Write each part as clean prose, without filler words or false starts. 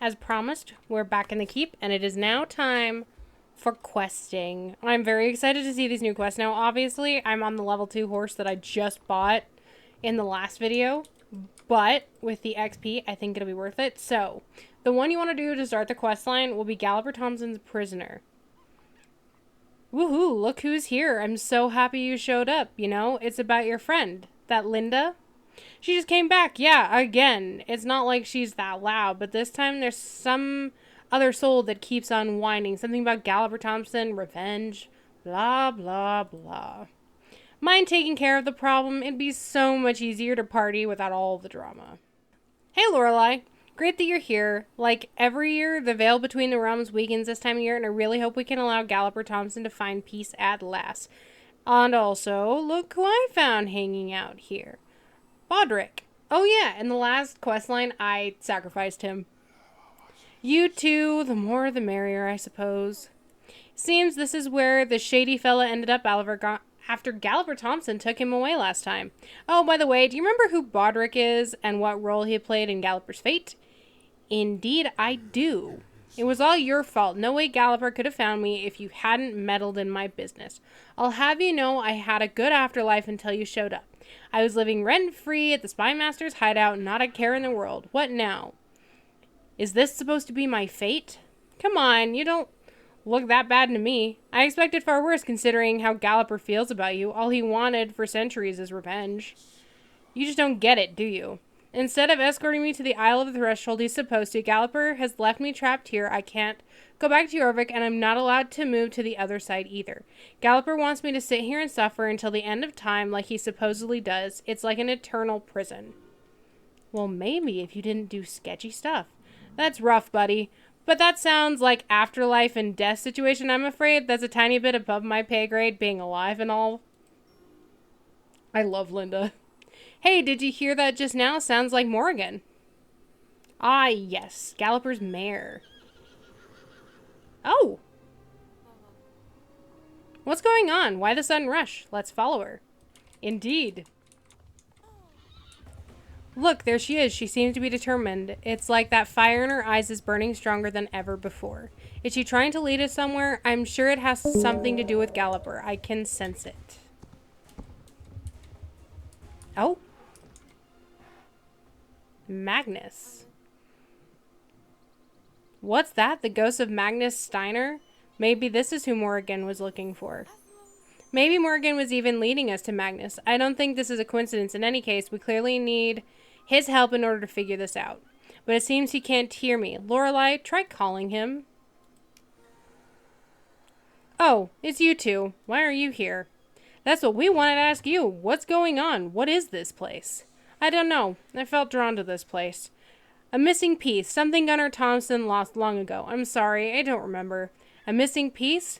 As promised, we're back in the keep, and it is now time for questing. I'm very excited to see these new quests. Now, obviously, I'm on the level 2 horse that I just bought in the last video, but with the XP, I think it'll be worth it. So, the one you want to do to start the quest line will be Galloper Thompson's Prisoner. Woohoo, look who's here. I'm so happy you showed up, you know? It's about your friend, that Linda. She just came back. Yeah, again. It's not like she's that loud, but this time there's some other soul that keeps on whining. Something about Galloper Thompson, revenge, blah, blah, blah. Mind taking care of the problem? It'd be so much easier to party without all the drama. Hey, Lorelei. Great that you're here. Like every year, the veil between the realms weakens this time of year, and I really hope we can allow Galloper Thompson to find peace at last. And also, look who I found hanging out here. 𝑨𝒍𝒍. Oh yeah, in the last questline, I sacrificed him. You two, the more the merrier, I suppose. Seems this is where the shady fella ended up after Galloper Thompson took him away last time. Oh, by the way, do you remember who 𝑨𝒍𝒍 is and what role he played in Galloper's fate? Indeed, I do. It was all your fault. No way Galloper could have found me if you hadn't meddled in my business. I'll have you know I had a good afterlife until you showed up. I was living rent-free at the Spy Master's hideout, not a care in the world. What now? Is this supposed to be my fate? Come on, you don't look that bad to me. I expected far worse considering how Galloper feels about you. All he wanted for centuries is revenge. You just don't get it, do you? Instead of escorting me to the Isle of the Threshold he's supposed to, Galloper has left me trapped here. I can't go back to 𝑦𝒍𝒍, and I'm not allowed to move to the other side either. Galloper wants me to sit here and suffer until the end of time like he supposedly does. It's like an eternal prison. Well, maybe if you didn't do sketchy stuff. That's rough, buddy. But that sounds like afterlife and death situation, I'm afraid. That's a tiny bit above my pay grade, being alive and all. I love Linda. Hey, did you hear that just now? Sounds like Morrigan. Ah, yes. Galloper's mare. Oh! What's going on? Why the sudden rush? Let's follow her. Indeed. Look, there she is. She seems to be determined. It's like that fire in her eyes is burning stronger than ever before. Is she trying to lead us somewhere? I'm sure it has something to do with Galloper. I can sense it. Oh. Magnus. What's that? The ghost of Magnus Steiner? Maybe this is who Morrigan was looking for. Maybe Morrigan was even leading us to Magnus. I don't think this is a coincidence. In any case, we clearly need his help in order to figure this out. But it seems he can't hear me. Lorelei, try calling him. Oh, it's you two. Why are you here? That's what we wanted to ask you. What's going on? What is this place? I don't know. I felt drawn to this place. A missing piece. Something Gunnar Thompson lost long ago. I'm sorry. I don't remember. A missing piece?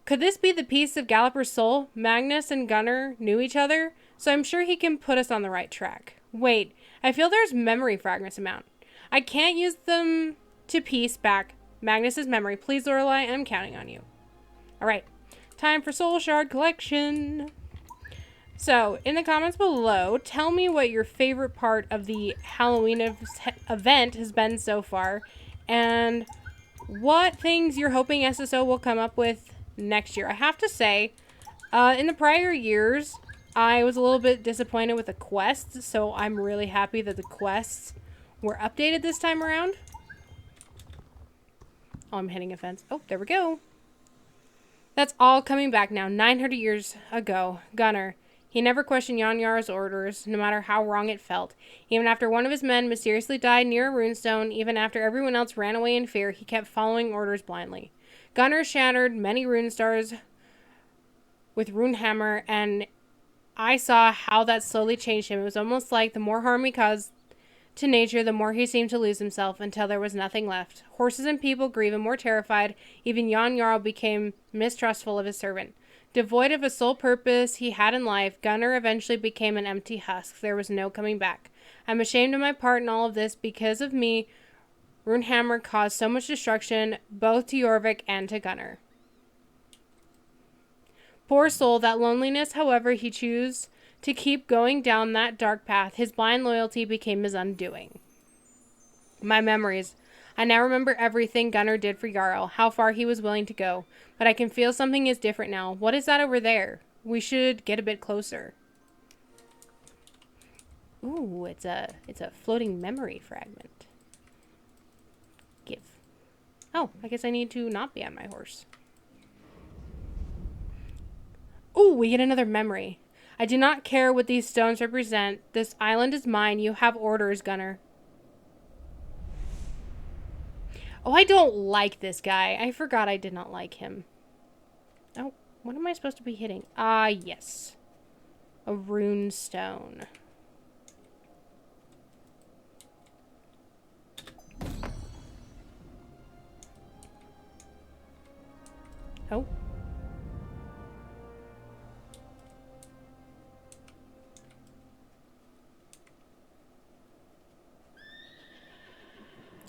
Could this be the piece of Galloper's soul? Magnus and Gunnar knew each other, so I'm sure he can put us on the right track. Wait, I feel there's memory fragments amount. I can't use them to piece back Magnus's memory. Please, Lorelei, I'm counting on you. Alright, time for Soul Shard collection. So, in the comments below, tell me what your favorite part of the Halloween event has been so far, and what things you're hoping SSO will come up with next year. I have to say, in the prior years, I was a little bit disappointed with the quests, so I'm really happy that the quests were updated this time around. Oh, I'm hitting a fence. Oh, there we go. That's all coming back now. 900 years ago, Gunnar. He never questioned Jan Jarl's orders, no matter how wrong it felt. Even after one of his men mysteriously died near a runestone, even after everyone else ran away in fear, he kept following orders blindly. Gunnar shattered many rune stars with Runehammer, and I saw how that slowly changed him. It was almost like the more harm he caused to nature, the more he seemed to lose himself until there was nothing left. Horses and people grew even more terrified. Even Jan Jarl became mistrustful of his servant. Devoid of a sole purpose he had in life, Gunnar eventually became an empty husk. There was no coming back. I'm ashamed of my part in all of this. Because of me, Runehammer caused so much destruction, both to 𝑦𝒍𝒍 and to Gunnar. Poor soul, that loneliness, however he chose to keep going down that dark path, his blind loyalty became his undoing. My memories. I now remember everything Gunnar did for Jarl, how far he was willing to go. But I can feel something is different now. What is that over there? We should get a bit closer. Ooh, it's a floating memory fragment. Give. Oh, I guess I need to not be on my horse. Ooh, we get another memory. I do not care what these stones represent. This island is mine. You have orders, Gunnar. Oh, I don't like this guy. I forgot I did not like him. Oh, what am I supposed to be hitting? Ah, yes. A rune stone. Oh.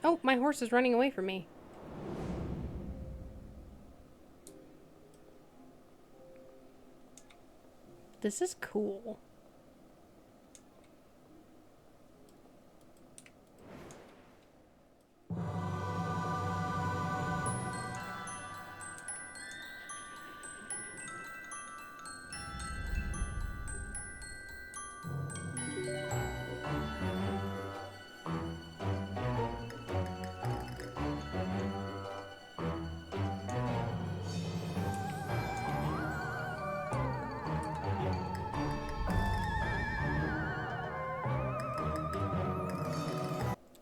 Oh, my horse is running away from me. This is cool.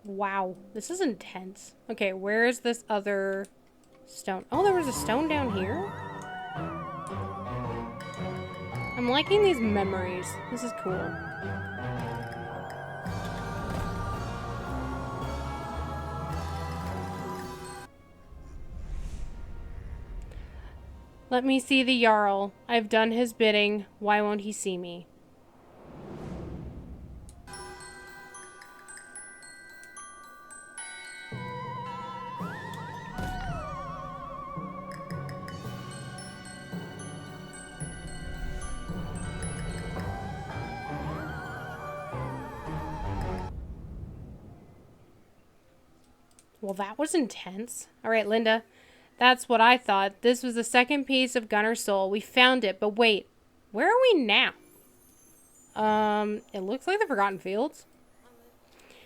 Wow, this is intense. Okay, where is this other stone? Oh, there was a stone down here? I'm liking these memories. This is cool. Let me see the Jarl. I've done his bidding. Why won't he see me? Well, that was intense. All right, Linda. That's what I thought. This was the second piece of Gunnar's soul. We found it, but wait. Where are we now? It looks like the Forgotten Fields.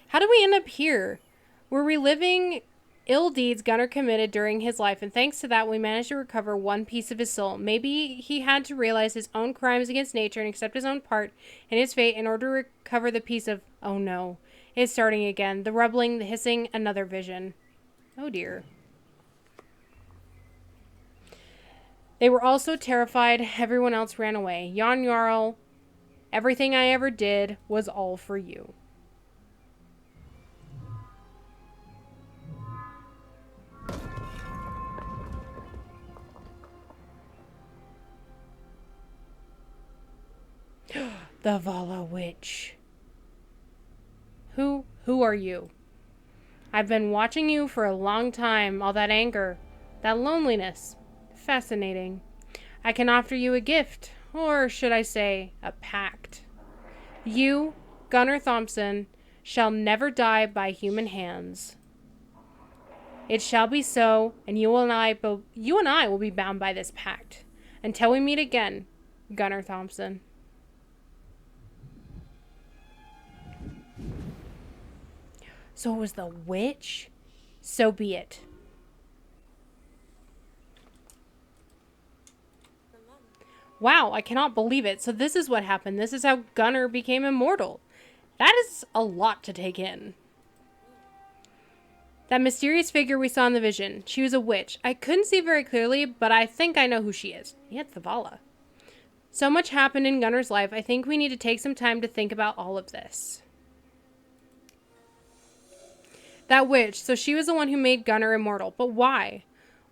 How did we end up here? We're reliving ill deeds Gunnar committed during his life, and thanks to that, we managed to recover one piece of his soul. Maybe he had to realize his own crimes against nature and accept his own part in his fate in order to recover the piece of... Oh no. It's starting again. The rumbling, the hissing, another vision. Oh dear. They were all so terrified, everyone else ran away. Jan Jarl, everything I ever did was all for you. The Vala Witch. Who are you? I've been watching you for a long time. All that anger, that loneliness. Fascinating. I can offer you a gift, or should I say, a pact. You, Gunnar Thompson, shall never die by human hands. It shall be so, and you and I will be bound by this pact. Until we meet again, Gunnar Thompson. So it was the witch? So be it. Wow, I cannot believe it. So this is what happened. This is how Gunnar became immortal. That is a lot to take in. That mysterious figure we saw in the vision. She was a witch. I couldn't see very clearly, but I think I know who she is. Yeah, it's the Vala. So much happened in Gunnar's life. I think we need to take some time to think about all of this. That witch. So she was the one who made Gunnar immortal. But why?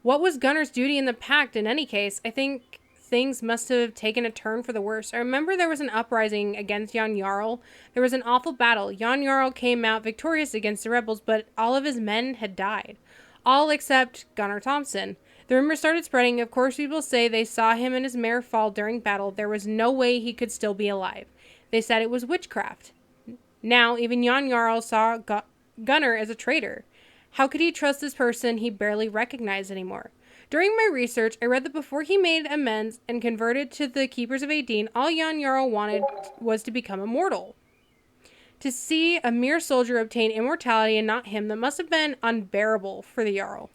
What was Gunnar's duty in the pact in any case? I think things must have taken a turn for the worse. I remember there was an uprising against Jan Jarl. There was an awful battle. Jan Jarl came out victorious against the rebels, but all of his men had died. All except Gunnar Thompson. The rumor started spreading. Of course, people say they saw him and his mare fall during battle. There was no way he could still be alive. They said it was witchcraft. Now, even Jan Jarl saw Gunnar as a traitor. How could he trust this person he barely recognized anymore? During my research, I read that before he made amends and converted to the Keepers of Aideen, all Jan Jarl wanted was to become immortal. To see a mere soldier obtain immortality and not him, that must have been unbearable for the Jarl.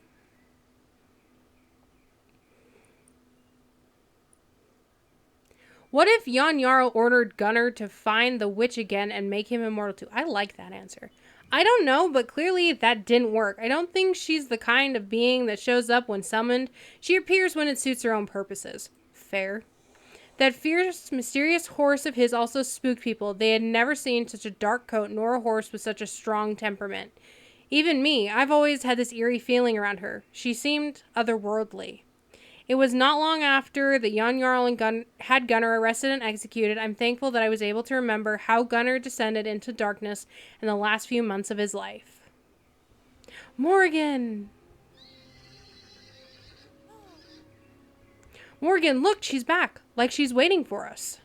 What if Jan Jarl ordered Gunnar to find the witch again and make him immortal too? I like that answer. I don't know, but clearly that didn't work. I don't think she's the kind of being that shows up when summoned. She appears when it suits her own purposes. Fair. That fierce, mysterious horse of his also spooked people. They had never seen such a dark coat nor a horse with such a strong temperament. Even me, I've always had this eerie feeling around her. She seemed otherworldly. It was not long after that Jan Jarl and had Gunnar arrested and executed. I'm thankful that I was able to remember how Gunnar descended into darkness in the last few months of his life. Morgan! Morgan, look, she's back. Like she's waiting for us.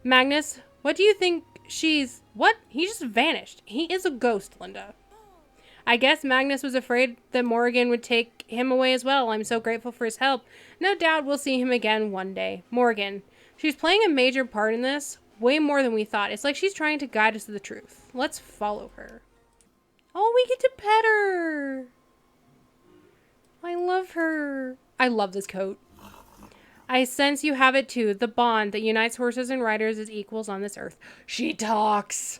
Magnus, what do you think she's... What? He just vanished. He is a ghost, Linda. I guess Magnus was afraid that Morgan would take him away as well. I'm so grateful for his help. No doubt we'll see him again one day. Morgan. She's playing a major part in this. Way more than we thought. It's like she's trying to guide us to the truth. Let's follow her. Oh, we get to pet her. I love her. I love this coat. I sense you have it too. The bond that unites horses and riders is equals on this earth. She talks.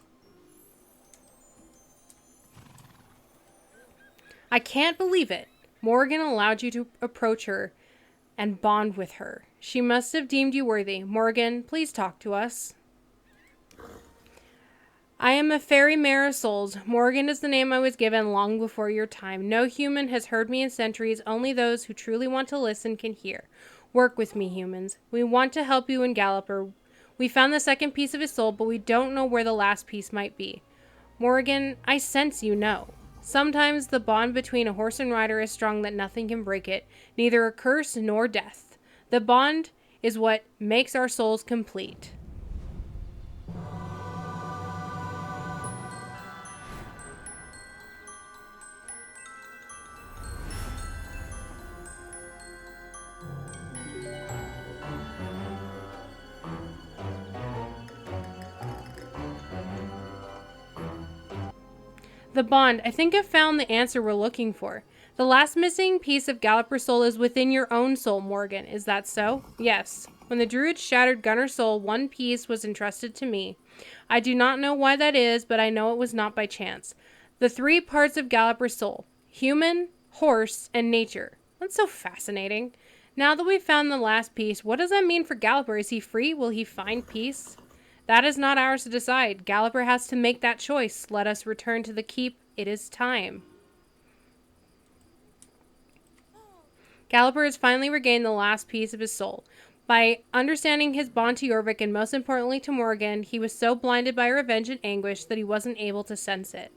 I can't believe it. Morgan allowed you to approach her and bond with her. She must have deemed you worthy. Morgan, please talk to us. I am a fairy mare of souls. Morgan is the name I was given long before your time. No human has heard me in centuries. Only those who truly want to listen can hear. Work with me, humans. We want to help you in Galloper. We found the second piece of his soul, but we don't know where the last piece might be. Morgan, I sense you know. Sometimes the bond between a horse and rider is strong that nothing can break it, neither a curse nor death. The bond is what makes our souls complete. The bond. I think I've found the answer we're looking for. The last missing piece of Galloper's soul is within your own soul, Morgan. Is that so? Yes. When the druid shattered Gunnar's soul, one piece was entrusted to me. I do not know why that is, but I know it was not by chance. The three parts of Galloper's soul. Human, horse, and nature. That's so fascinating. Now that we've found the last piece, what does that mean for Galloper? Is he free? Will he find peace? That is not ours to decide. Galloper has to make that choice. Let us return to the keep. It is time. Galloper has finally regained the last piece of his soul. By understanding his bond to Jorvik and most importantly to Morgan, he was so blinded by revenge and anguish that he wasn't able to sense it.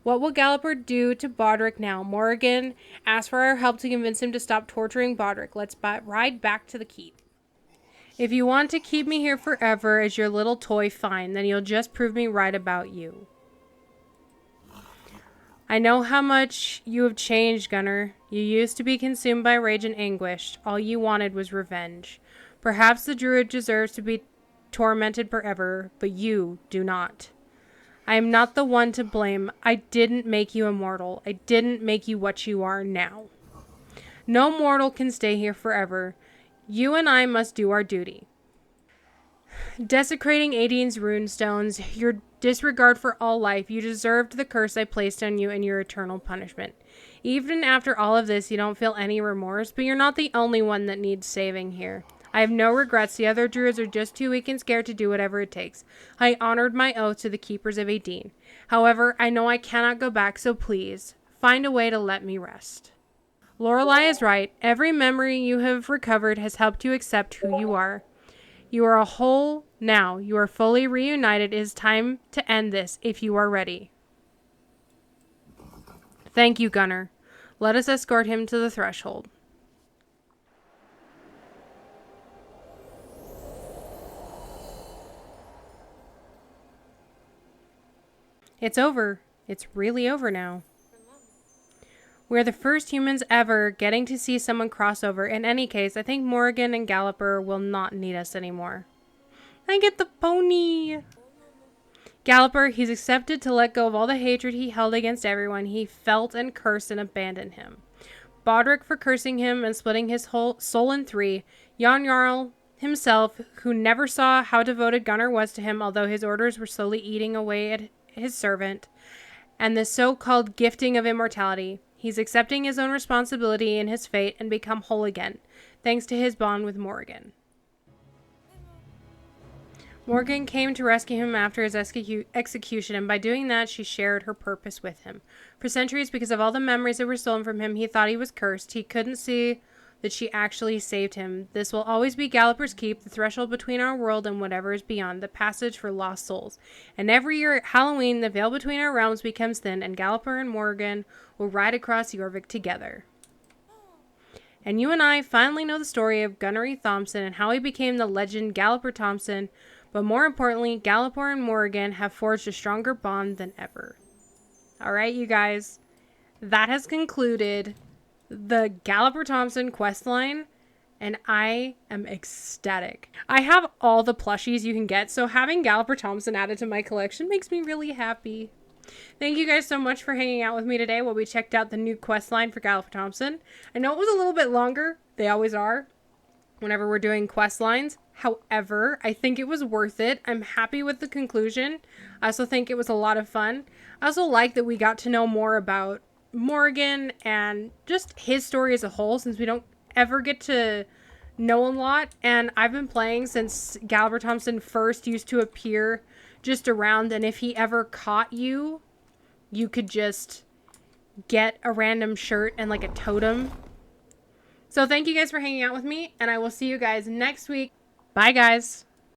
What will Galloper do to Bodrick now? Morgan asked for our help to convince him to stop torturing Bodrick. Let's ride back to the keep. If you want to keep me here forever as your little toy, fine. Then you'll just prove me right about you. I know how much you have changed, Gunnar. You used to be consumed by rage and anguish. All you wanted was revenge. Perhaps the druid deserves to be tormented forever, but you do not. I am not the one to blame. I didn't make you immortal. I didn't make you what you are now. No mortal can stay here forever. You and I must do our duty. Desecrating Aideen's runestones, your disregard for all life, you deserved the curse I placed on you and your eternal punishment. Even after all of this, you don't feel any remorse, but you're not the only one that needs saving here. I have no regrets. The other druids are just too weak and scared to do whatever it takes. I honored my oath to the Keepers of Aideen. However, I know I cannot go back, so please, find a way to let me rest. Lorelei is right. Every memory you have recovered has helped you accept who you are. You are a whole now. You are fully reunited. It is time to end this if you are ready. Thank you, Gunnar. Let us escort him to the threshold. It's over. It's really over now. We're the first humans ever getting to see someone cross over. In any case, I think Morgan and Galloper will not need us anymore. I get the pony. Galloper, he's accepted to let go of all the hatred he held against everyone he felt and cursed and abandoned him. Bodrick for cursing him and splitting his whole soul in three. Jan Jarl himself, who never saw how devoted Gunnar was to him, although his orders were slowly eating away at his servant. And the so-called gifting of immortality. He's accepting his own responsibility in his fate and become whole again, thanks to his bond with Morgan. Morgan came to rescue him after his execution, and by doing that, she shared her purpose with him. For centuries, because of all the memories that were stolen from him, he thought he was cursed. He couldn't see that she actually saved him. This will always be Galloper's Keep, the threshold between our world and whatever is beyond, the passage for lost souls. And every year at Halloween, the veil between our realms becomes thin, and Galloper and Morgan will ride across Jorvik together. And you and I finally know the story of Gunnar Thompson and how he became the legend Galloper Thompson, but more importantly, Galloper and Morgan have forged a stronger bond than ever. Alright, you guys, that has concluded the Galloper Thompson questline, and I am ecstatic. I have all the plushies you can get, so having Galloper Thompson added to my collection makes me really happy. Thank you guys so much for hanging out with me today while we checked out the new questline for Galloper Thompson. I know it was a little bit longer. They always are whenever we're doing questlines. However, I think it was worth it. I'm happy with the conclusion. I also think it was a lot of fun. I also like that we got to know more about Morgan and just his story as a whole, since we don't ever get to know a lot. And I've been playing since Galloper Thompson first used to appear just around, and if he ever caught you, you could just get a random shirt and like a totem. So thank you guys for hanging out with me, and I will see you guys next week. Bye, guys.